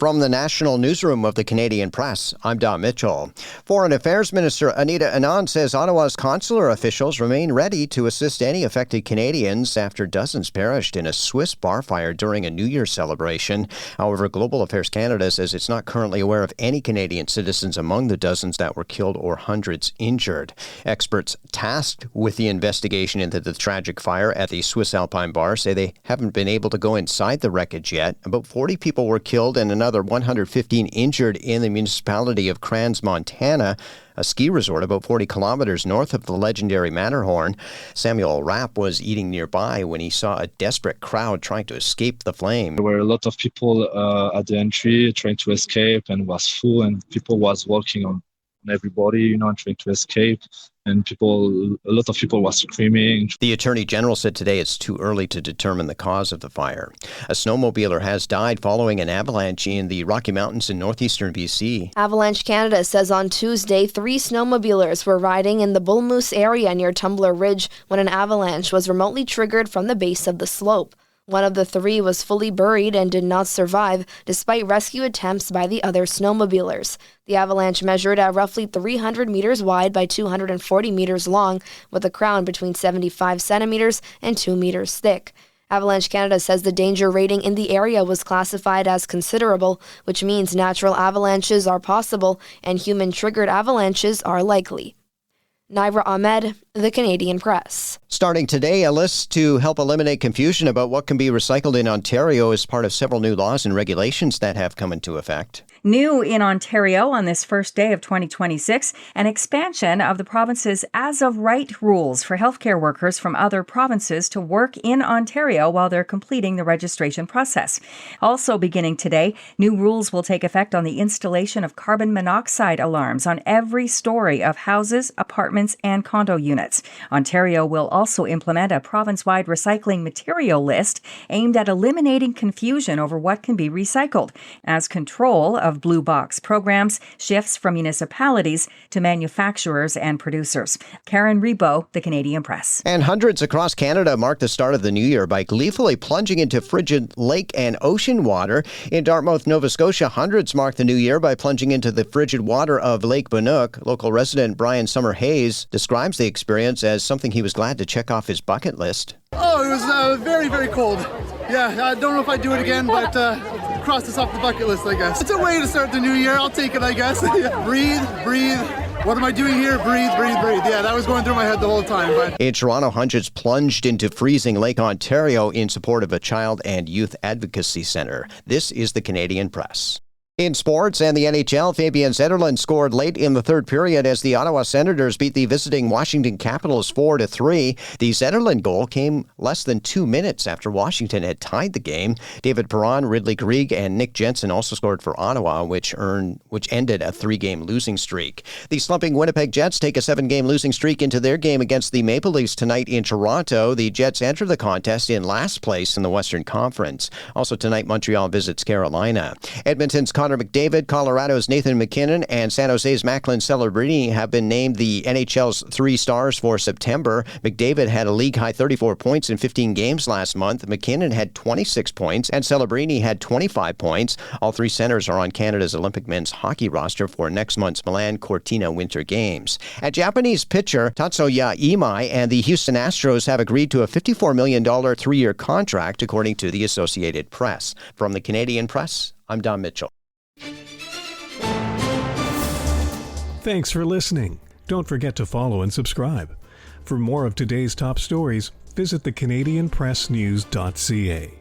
From the National Newsroom of the Canadian Press, I'm Don Mitchell. Foreign Affairs Minister Anita Anand says Ottawa's consular officials remain ready to assist any affected Canadians after dozens perished in a Swiss bar fire during a New Year celebration. However, Global Affairs Canada says it's not currently aware of any Canadian citizens among the dozens that were killed or hundreds injured. Experts tasked with the investigation into the tragic fire at the Swiss Alpine bar say they haven't been able to go inside the wreckage yet. About 40 people were killed and another 115 injured in the municipality of Crans, Montana, a ski resort about 40 kilometers north of the legendary Matterhorn. Samuel Rapp was eating nearby when he saw a desperate crowd trying to escape the flame. There were a lot of people at the entry trying to escape, and was full, and people was walking on everybody, trying to escape. And a lot of people were screaming. The Attorney General said today it's too early to determine the cause of the fire. A snowmobiler has died following an avalanche in the Rocky Mountains in northeastern BC. Avalanche Canada says on Tuesday, 3 snowmobilers were riding in the Bull Moose area near Tumbler Ridge when an avalanche was remotely triggered from the base of the slope. One of the 3 was fully buried and did not survive, despite rescue attempts by the other snowmobilers. The avalanche measured at roughly 300 meters wide by 240 meters long, with a crown between 75 centimeters and 2 meters thick. Avalanche Canada says the danger rating in the area was classified as considerable, which means natural avalanches are possible and human-triggered avalanches are likely. Naira Ahmed, The Canadian Press. Starting today, a list to help eliminate confusion about what can be recycled in Ontario is part of several new laws and regulations that have come into effect. New in Ontario on this first day of 2026, an expansion of the province's as-of-right rules for healthcare workers from other provinces to work in Ontario while they're completing the registration process. Also beginning today, new rules will take effect on the installation of carbon monoxide alarms on every story of houses, apartments, and condo units. Ontario will also implement a province-wide recycling material list aimed at eliminating confusion over what can be recycled, as control of blue box programs shifts from municipalities to manufacturers and producers. Karen Rebo, The Canadian Press. And hundreds across Canada mark the start of the new year by gleefully plunging into frigid lake and ocean water. In Dartmouth, Nova Scotia, hundreds mark the new year by plunging into the frigid water of Lake Bannock. Local resident Brian Summer Hayes describes the experience as something he was glad to check off his bucket list. Oh, it was very, very cold. Yeah, I don't know if I'd do it again, but cross this off the bucket list, I guess. It's a way to start the new year. I'll take it, I guess. Breathe. What am I doing here? Breathe. Yeah, that was going through my head the whole time. But in Toronto, hundreds plunged into freezing Lake Ontario in support of a child and youth advocacy centre. This is the Canadian Press. In sports and the NHL, Fabian Zetterlund scored late in the third period as the Ottawa Senators beat the visiting Washington Capitals 4-3. The Zetterlund goal came less than 2 minutes after Washington had tied the game. David Perron, Ridley Greig, and Nick Jensen also scored for Ottawa, which ended a 3-game losing streak. The slumping Winnipeg Jets take a 7-game losing streak into their game against the Maple Leafs tonight in Toronto. The Jets enter the contest in last place in the Western Conference. Also tonight, Montreal visits Carolina. Edmonton's Connor McDavid, Colorado's Nathan MacKinnon, and San Jose's Macklin Celebrini have been named the NHL's 3 stars for September. McDavid had a league-high 34 points in 15 games last month. MacKinnon had 26 points, and Celebrini had 25 points. All 3 centers are on Canada's Olympic men's hockey roster for next month's Milan Cortina Winter Games. A Japanese pitcher, Tatsuya Imai, and the Houston Astros have agreed to a $54 million 3-year contract, according to the Associated Press. From the Canadian Press, I'm Don Mitchell. Thanks for listening. Don't forget to follow and subscribe. For more of today's top stories, visit thecanadianpressnews.ca.